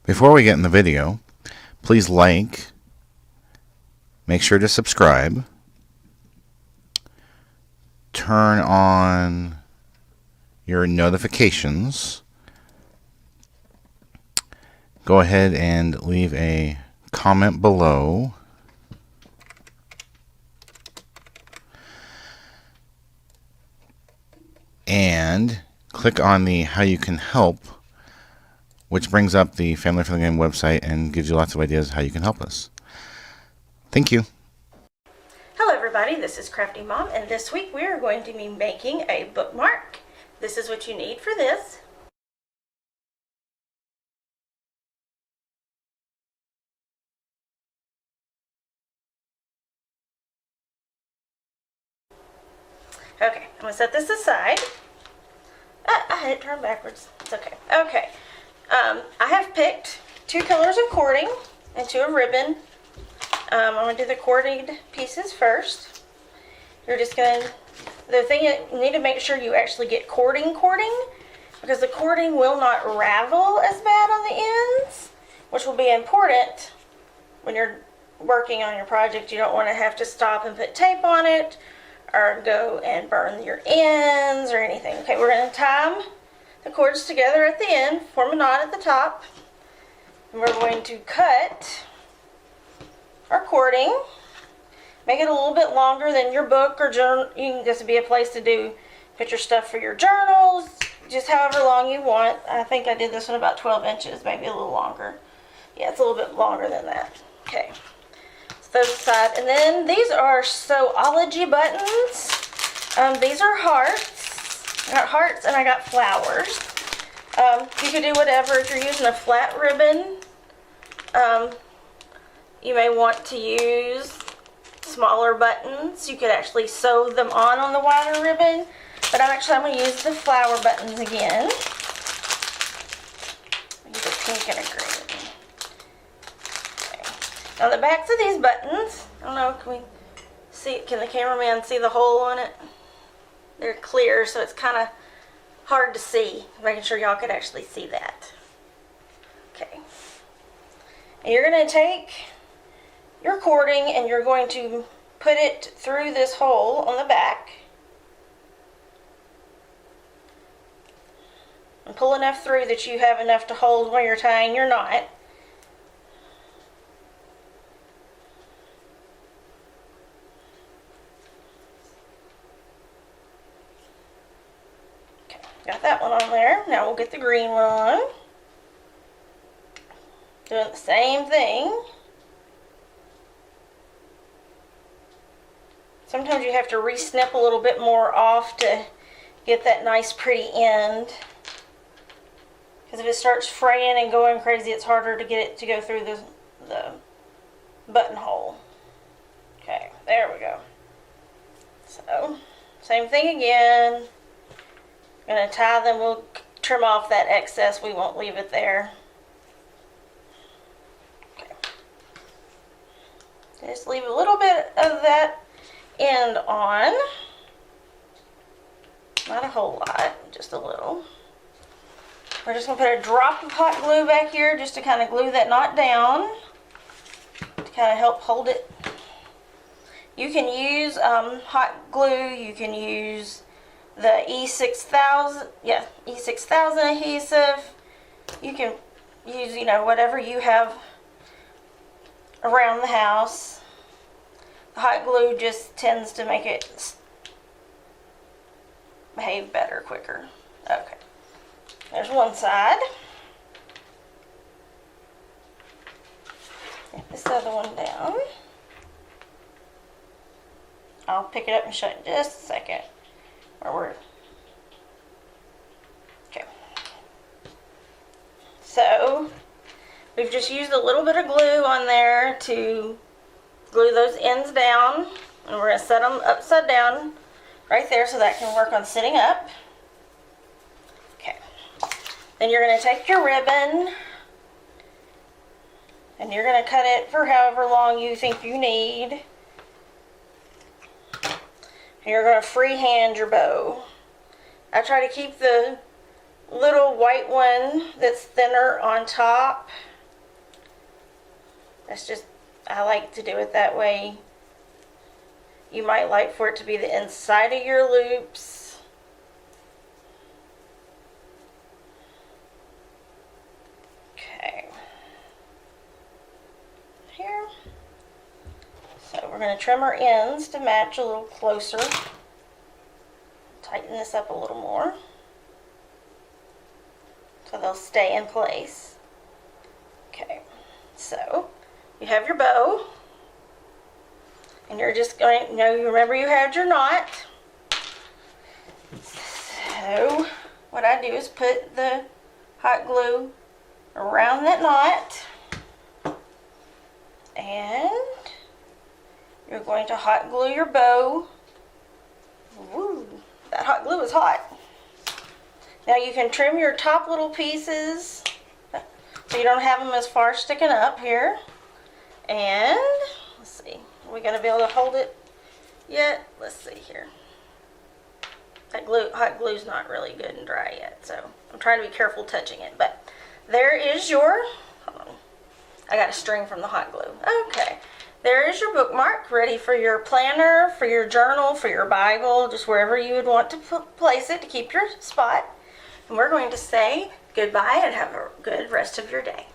Before we get in the video, please like, make sure to subscribe, turn on your notifications, go ahead and leave a comment below, and click on the How You Can Help, which brings up the Family Friendly Game website and gives you lots of ideas how you can help us. Thank you. Hello everybody, this is Crafty Mom, and this week we are going to be making a bookmark. This is what you need for this. Okay, I'm going to set this aside. I had it turned backwards. It's okay. Okay, I have picked 2 colors of cording and 2 of ribbon. I'm going to do the corded pieces first. You're just going to, the thing you need to make sure you actually get cording, because the cording will not ravel as bad on the ends, which will be important when you're working on your project. You don't want to have to stop and put tape on it or go and burn your ends or anything. Okay, we're going to tie the cords together at the end, form a knot at the top, and we're going to cut our cording, make it a little bit longer than your book or journal. You can just be a place to put your stuff for your journals, just however long you want. I think I did this one about 12 inches, maybe a little longer. Yeah, it's a little bit longer than that. Okay, those aside. And then these are Sewology buttons. These are hearts. I got hearts and I got flowers. You could do whatever. If you're using a flat ribbon, you may want to use smaller buttons. You could actually sew them on the wider ribbon, but I'm going to use the flower buttons again. Use a pink and a green. On the backs of these buttons, I don't know, can we see, can the cameraman see the hole on it? They're clear, so it's kind of hard to see. Making sure y'all could actually see that. Okay. And you're going to take your cording and you're going to put it through this hole on the back. And pull enough through that you have enough to hold when you're tying your knot. Got that one on there. Now we'll get the green one on. Doing the same thing. Sometimes you have to re-snip a little bit more off to get that nice pretty end. Because if it starts fraying and going crazy, it's harder to get it to go through the buttonhole. Okay, there we go. So, same thing again. Going to tie them, we'll trim off that excess, we won't leave it there. Okay. Just leave a little bit of that end on. Not a whole lot, just a little. We're just going to put a drop of hot glue back here just to kind of glue that knot down, to kind of help hold it. You can use hot glue, you can use the E6000, E6000 adhesive. You can use, whatever you have around the house. The hot glue just tends to make it behave better, quicker. Okay, there's one side. Get this other one down. I'll pick it up and show it in just a second. Okay, so we've just used a little bit of glue on there to glue those ends down, and we're going to set them upside down right there so that can work on sitting up. Okay, then you're going to take your ribbon and you're going to cut it for however long you think you need. And you're going to freehand your bow. I try to keep the little white one that's thinner on top That's just, I like to do it that way. You might like for it to be the inside of your loops. Okay. Here. So we're going to trim our ends to match a little closer. Tighten this up a little more so they'll stay in place. Okay, so you have your bow, and you're just going to, you remember you had your knot. So what I do is put the hot glue around that knot, and you're going to hot glue your bow. Woo, that hot glue is hot. Now you can trim your top little pieces so you don't have them as far sticking up here. And let's see, are we going to be able to hold it yet? Let's see here. That hot glue's not really good and dry yet, so I'm trying to be careful touching it. But there is your, hold on, I got a string from the hot glue. Okay, there is your bookmark, ready for your planner, for your journal, for your Bible, just wherever you would want to place it to keep your spot. And we're going to say goodbye and have a good rest of your day.